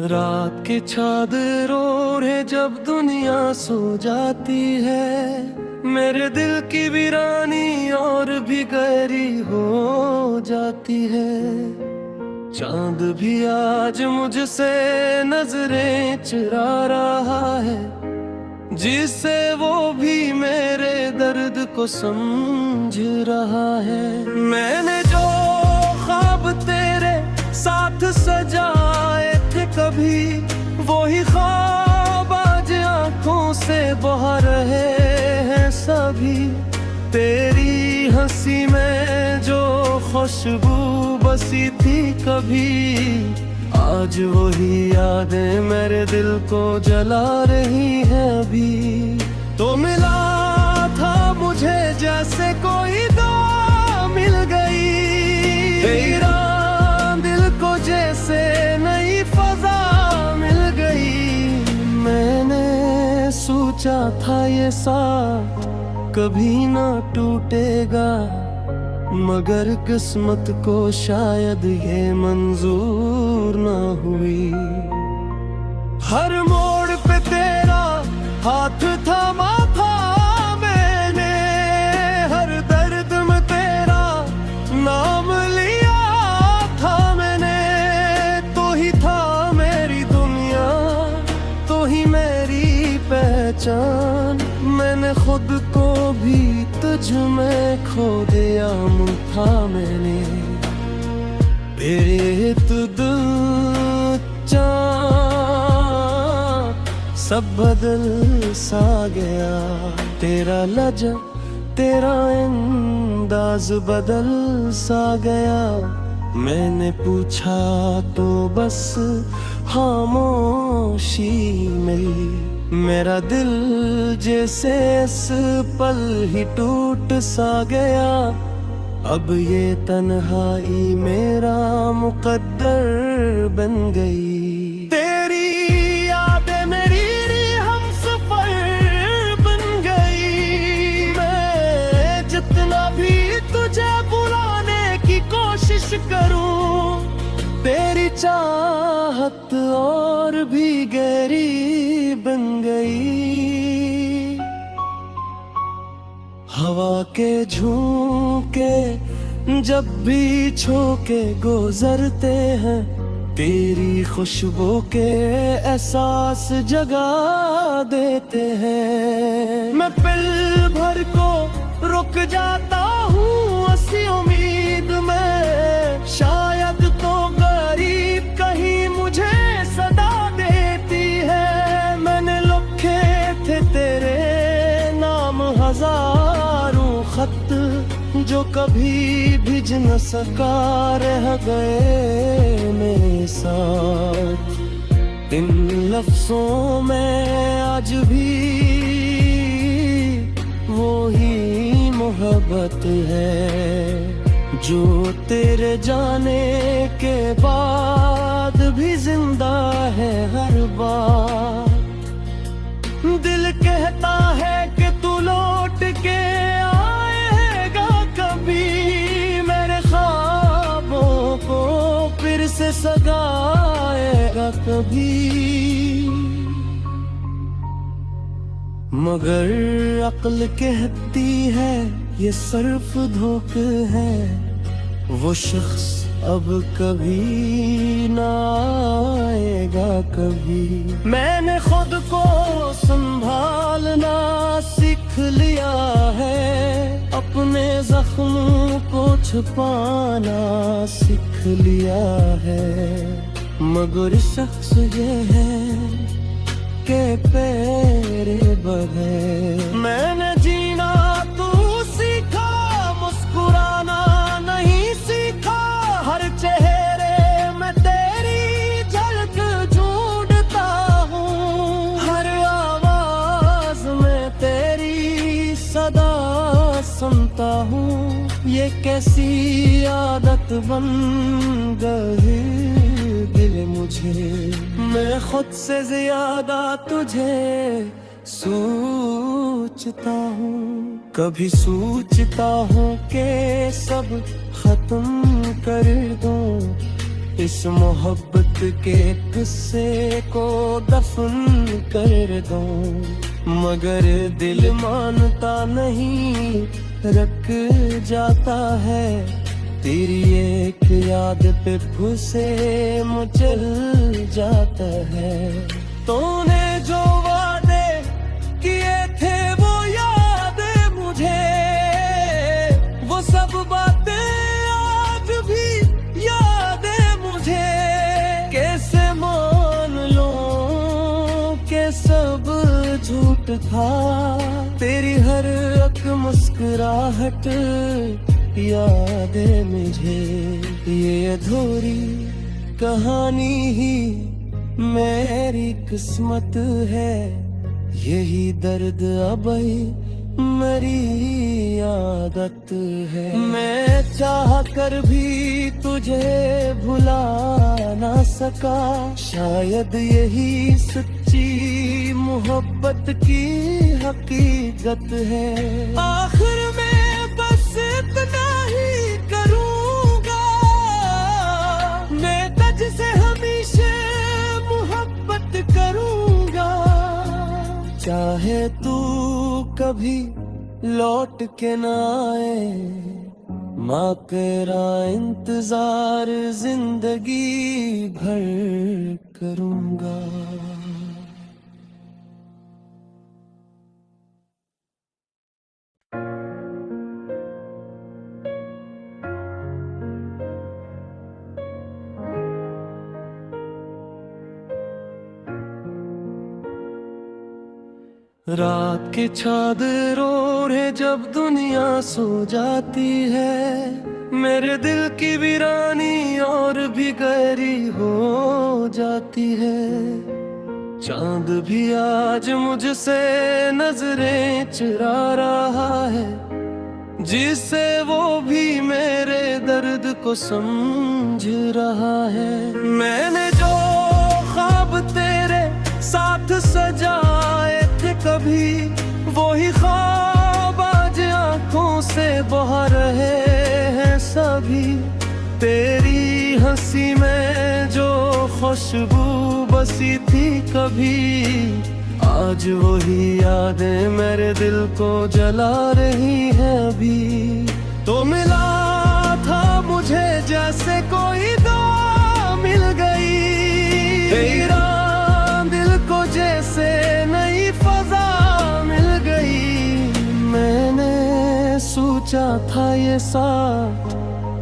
रात के चादरों ओढ़े जब दुनिया सो जाती है, मेरे दिल की वीरानी और भी गहरी हो जाती है। चांद भी आज मुझसे नजरें चुरा रहा है, जिससे वो भी मेरे दर्द को समझ रहा है। मैंने जो ख्वाब तेरे साथ सजाए थे कभी, वही ख्वाब आज आंखों से बहा रहे हैं सभी। तेरी हंसी में जो खुशबू बसी थी कभी, आज वही यादें मेरे दिल को जला रही हैं अभी। तो मिला था मुझे जैसे कोई दुआ मिल गई, तेरा दिल को जैसे नई फजा मिल गई। मैंने सोचा था ये साथ कभी ना टूटेगा, मगर किस्मत को शायद ये मंजूर ना हुई। हर मोड़ पे तेरा हाथ थामा था मैंने, हर दर्द में तेरा नाम लिया था मैंने। तो ही था मेरी दुनिया, तो ही मेरी पहचान। मैंने खुद को भी तुझ में खो दिया था मैंने। तेरे दिल चाँद सब बदल सा गया, तेरा लहजा तेरा अंदाज बदल सा गया। मैंने पूछा तो बस खामोशी मिली, मेरा दिल जैसे इस पल ही टूट सा गया। अब ये तन्हाई मेरा मुकद्दर बन गई। तेरी यादें मेरी हमसफर बन गई। मैं जितना भी तुझे बुलाने की कोशिश करूं, तेरी चाहत और भी गहरी बन गई। हवा के झोंके जब भी झोंके गुजरते हैं, तेरी खुशबू के एहसास जगा देते हैं। मैं पल भर को रुक जाता हूँ ऐसी उम्मीद में, शायद तो गरीब कहीं मुझे सदा देती है। मैंने लिखे थे तेरे नाम हजारों खत, जो कभी भिज न सका रह गए मेरे साथ। इन लफ्जों में आज भी वो ही मोहब्बत है, जो तेरे जाने के बाद भी जिंदा है हर बार। दिल कहता है कि तू लौट के आएगा कभी, मेरे ख्वाबों को फिर से सजाएगा कभी। मगर अक्ल कहती है ये सिर्फ धोखा है, वो शख्स अब कभी ना आएगा कभी। मैंने खुद को संभालना सीख लिया है, अपने जख्मों को छुपाना सीख लिया है। मगर शख्स ये है के तेरे बगैर मैंने जीना तू सीखा, मुस्कुराना नहीं सीखा। हर चेहरे में तेरी झलक ढूंढता हूँ, हर आवाज में तेरी सदा सुनता हूँ। ये कैसी आदत बन गई दिल मुझे, मैं खुद से ज्यादा तुझे सोचता हूँ। कभी सोचता हूँ कि सब खत्म कर दूँ, इस मोहब्बत के किस्से को दफन कर दूं, मगर दिल मानता नहीं, रख जाता है। तेरी एक याद पे फुसे मचल जाता है। तूने जो वादे किए थे वो यादें मुझे, वो सब बातें आज भी याद है मुझे। कैसे मान लूं कि सब झूठ था, तेरी हर एक मुस्कुराहट याद है मुझे। ये अधूरी कहानी ही मेरी किस्मत है, यही दर्द अब मेरी आदत है। मैं चाह कर भी तुझे भुला ना सका, शायद यही सच्ची मोहब्बत की हकीकत है। आखिर में बस इतना ही करूँगा, मैं तुझसे हमेशा मोहब्बत करूँगा। चाहे तू कभी लौट के ना आए, माँ तेरा इंतजार जिंदगी भर करूँगा। रात के चादरों ओढ़े जब दुनिया सो जाती है, मेरे दिल की वीरानी और भी गहरी हो जाती है। चांद भी आज मुझसे नजरें चुरा रहा है, जिससे वो भी मेरे दर्द को समझ रहा है। मैंने जो ख्वाब तेरे साथ सजाए थे कभी, वही ख्वाब आज आंखों से बहा रहे हैं सभी। तेरी हंसी में जो खुशबू बसी थी कभी, आज वही यादें मेरे दिल को जला रही हैं अभी। तो मिला था मुझे जैसे कोई दुआ मिल गई, तेरा दिल को जैसे नई फजा मिल गई। मैंने सोचा था ये साथ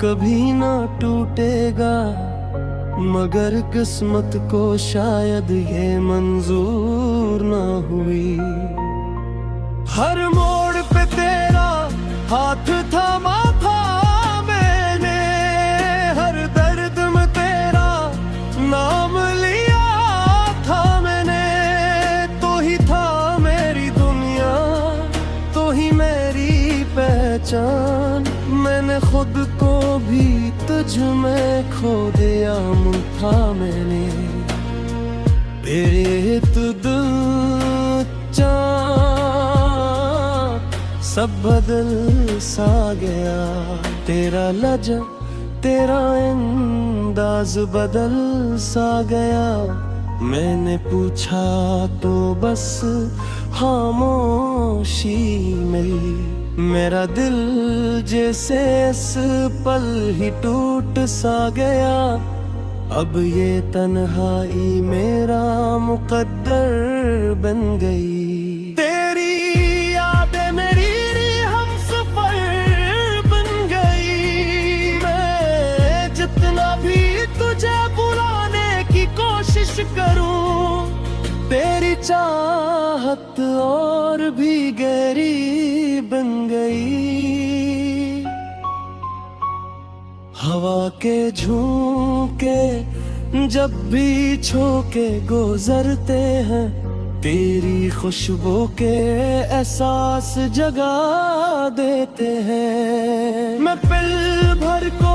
कभी ना टूटेगा, मगर किस्मत को शायद ये मंजूर ना हुई। हर मोड़ पे तेरा हाथ थामा था मैंने, हर दर्द में तेरा नाम लिया था मैंने। तो ही था मेरी दुनिया, तो ही मेरी पहचान। मैंने खुद को भी तुझ में खो दिया, था मैंने तेरे दिल चाँद सब बदल सा गया। तेरा लहजा तेरा अंदाज बदल सा गया। मैंने पूछा तो बस खामोशी मिली, मेरा दिल जैसे इस पल ही टूट सा गया। अब ये तन्हाई मेरा मुकद्दर बन गई। तेरी यादें मेरी हमसफर बन गई। मैं जितना भी तुझे बुलाने की कोशिश करूं, तेरी चाहत और भी गहरी बन गई। हवा के झोंके जब भी झोंके गुजरते हैं, तेरी खुशबू के एहसास जगा देते हैं। मैं पल भर को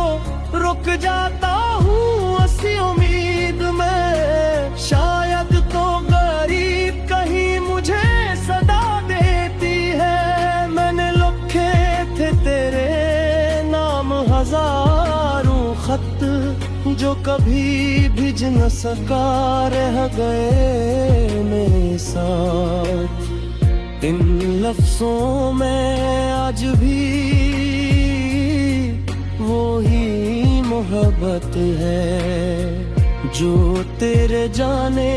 रुक जाता हूँ ऐसी उम्मीद में, शायद तो गरीब कहीं मुझे सदा देती है। मैंने लिखे थे तेरे नाम हजारों खत, जो कभी भिज न सका रह गए मेरे साथ। इन लफ्जों में आज भी वो ही मोहब्बत है जो तेरे जाने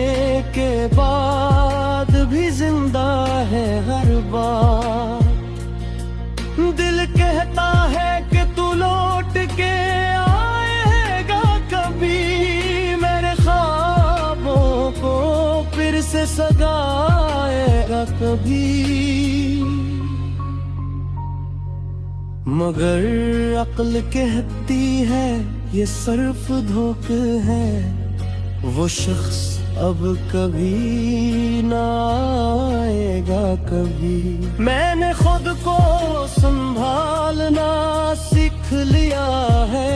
के बाद भी जिंदा है हर बार। दिल कहता है कि तू लौट के आएगा कभी, मेरे ख्वाबों को फिर से सजाएगा कभी। मगर अक्ल कहती है ये सिर्फ धोखा है, वो शख्स अब कभी ना आएगा कभी। मैंने खुद को संभालना सीख लिया है,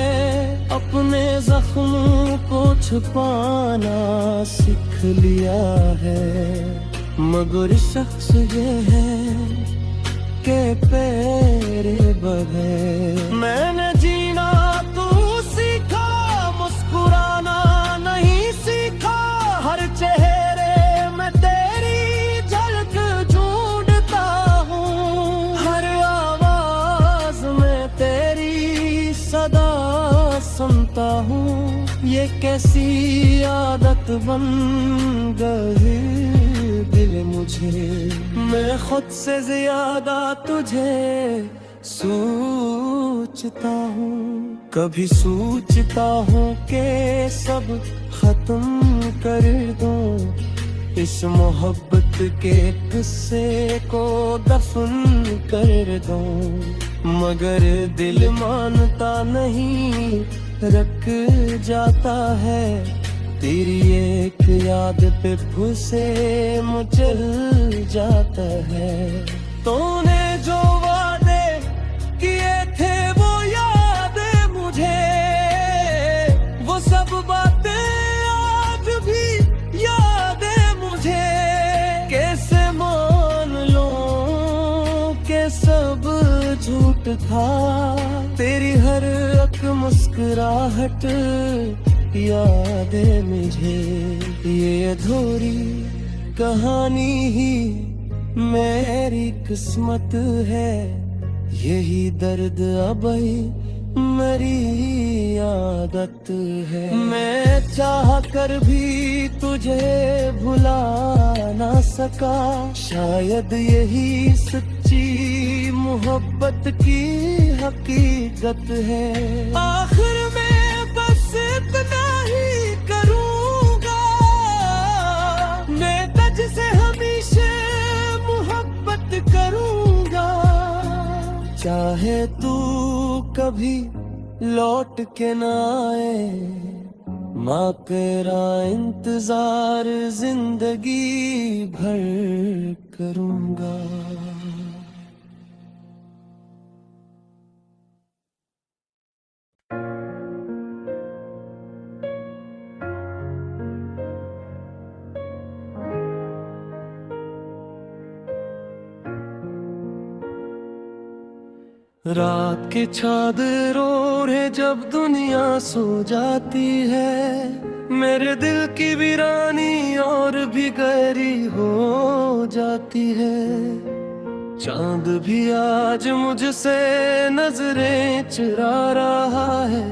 अपने जख्मों को छुपाना सीख लिया है। मगर शख्स ये है के तेरे बगैर मैंने जीना तो सीखा, मुस्कुराना नहीं सीखा। हर चेहरे में तेरी झलक ढूंढता हूँ, हर आवाज में तेरी सदा सुनता हूँ। ये कैसी आदत बन गई दिल मुझे, मैं खुद से ज्यादा तुझे सोचता हूँ। कभी सोचता हूँ कि सब खत्म कर दूं, इस मोहब्बत के किस्से को दफन कर दूं। मगर दिल मानता नहीं, रख जाता है तेरी एक याद पे फुसे मचल जाता है। तूने जो वादे किए थे वो याद मुझे, वो सब बातें आज भी याद है मुझे। कैसे मान लूं कि सब झूठ था, तेरी हर एक मुस्कुराहट याद है मुझे। ये अधूरी कहानी ही मेरी किस्मत है, यही दर्द अब मेरी आदत है। मैं चाह कर भी तुझे भुला ना सका, शायद यही सच्ची मोहब्बत की हकीकत है। आखिर में बस इतना ही करूँगा, मैं तुझसे हमेशा मोहब्बत करूँगा। चाहे तू कभी लौट के ना आए, माँ तेरा इंतजार जिंदगी भर करूँगा। रात के चादरों ओढ़े जब दुनिया सो जाती है, मेरे दिल की वीरानी और भी गहरी हो जाती है। चांद भी आज मुझसे नजरें चुरा रहा है,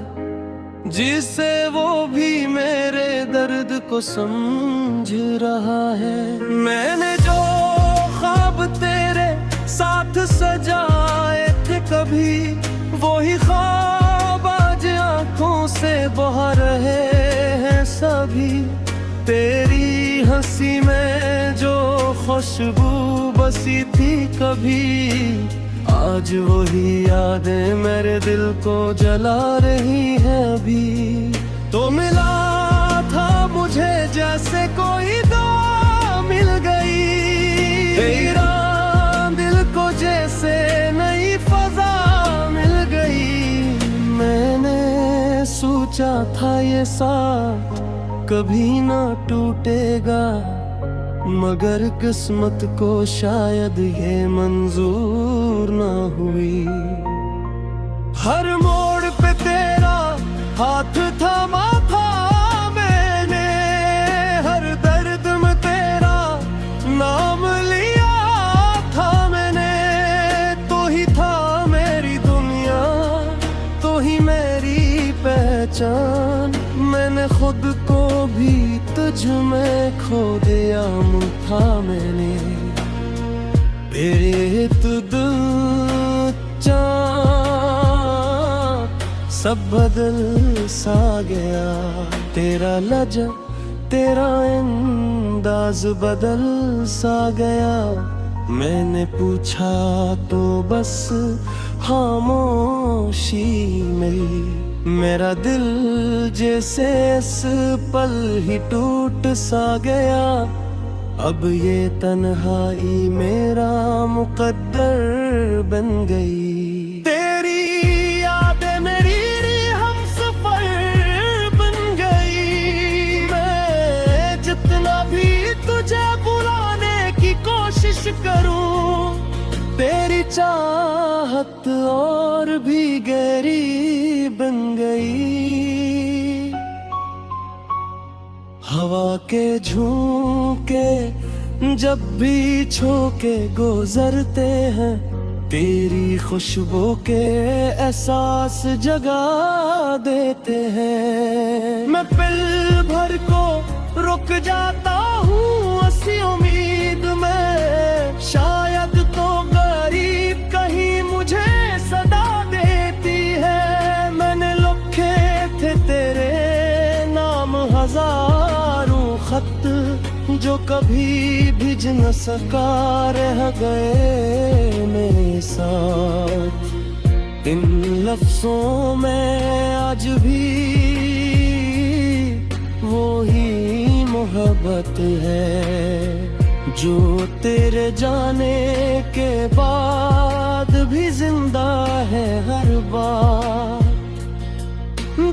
जिससे वो भी मेरे दर्द को समझ रहा है। मैंने जो ख्वाब तेरे साथ सजाए थे कभी, वो ही ख्वाब आज आंखों से बह रहे हैं सभी। तेरी हंसी में जो खुशबू बसी थी कभी, आज वही यादें मेरे दिल को जला रही हैं अभी। तो मिला था मुझे जैसे कोई दुआ मिल गई, तेरा दिल को जैसे नई फजा मिल गई। मैंने सोचा था ये साथ कभी ना टूटेगा, मगर किस्मत को शायद ये मंजूर ना हुई। हर मोड़ पे तेरा हाथ थामा था, तुझ में खो दिया था मैंने, तेरे तो दिल सब बदल सा गया, तेरा लहजा तेरा अंदाज बदल सा गया। मैंने पूछा तो बस खामोशी मिली, मेरा दिल जैसे इस पल ही टूट सा गया। अब ये तन्हाई मेरा मुकद्दर बन गई, तेरी यादें मेरी हमसफर बन गई। मैं जितना भी तुझे बुलाने की कोशिश करूं, तेरी चाहत और भी गहरी बन गई। हवा के झोंके जब भी झोंके गुजरते हैं, तेरी खुशबू के एहसास जगा देते हैं। मैं पल भर को रुक जाता हूँ ऐसी उम्मीद में, शायद तो गरीब कहीं मुझे सदा देती है। मैंने लिखे थे तेरे नाम हजारों खत, जो कभी भिज न सका, रह गए मेरे साथ। इन लफ्जों में आज भी वो ही मोहब्बत है, जो तेरे जाने के बाद भी जिंदा है हर बार।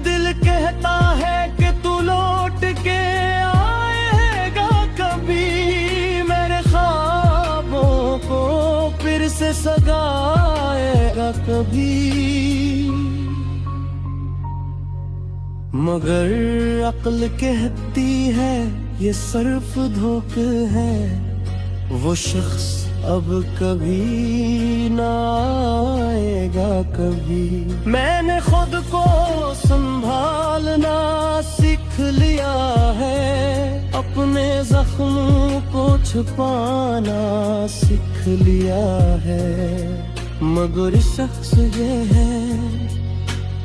दिल कहता है कि तू लौट के आएगा कभी, मेरे ख्वाबों को फिर से सजाएगा कभी। मगर अक्ल कहती है ये सिर्फ धोखा है, वो शख्स अब कभी ना आएगा कभी। मैंने खुद को संभालना सीख लिया है, अपने जख्मों को छुपाना सीख लिया है। मगर शख्स ये है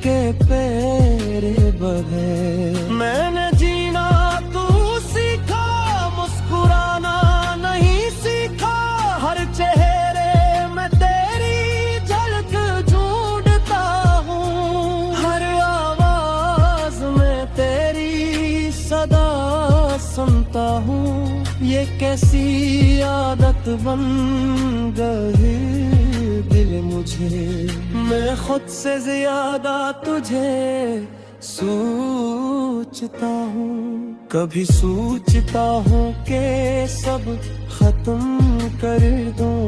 के तेरे बगैर मैंने जीना तो सीखा, मुस्कुराना नहीं सीखा। हर चेहरे में तेरी झलक ढूंढता हूँ, हर आवाज में तेरी सदा सुनता हूँ। ये कैसी आदत बन गई दिल मुझे, मैं खुद से ज्यादा तुझे सोचता हूँ। कभी सोचता हूँ कि सब खत्म कर दूँ,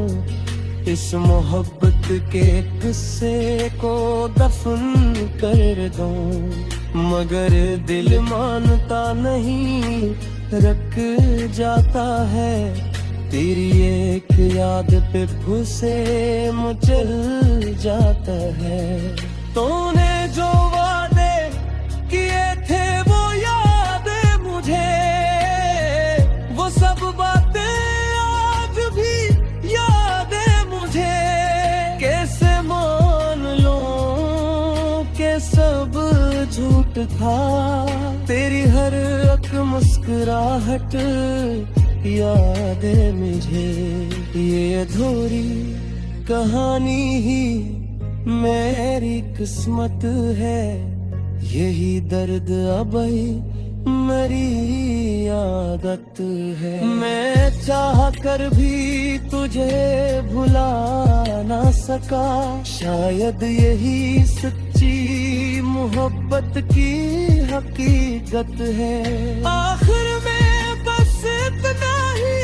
इस मोहब्बत के किस्से को दफन कर दूँ। मगर दिल मानता नहीं, रख जाता है तेरी एक याद पे फुसे मचल जाता है। तूने जो वादे किए थे वो यादें मुझे, वो सब बातें आज भी याद है मुझे। कैसे मान लूं कि सब झूठ था, तेरी हर एक मुस्कुराहट याद है मुझे। ये अधूरी कहानी ही मेरी किस्मत है, यही दर्द अब मेरी आदत है। मैं चाह कर भी तुझे भुला ना सका, शायद यही सच्ची मोहब्बत की हकीकत है। आखिर में बस इतना ही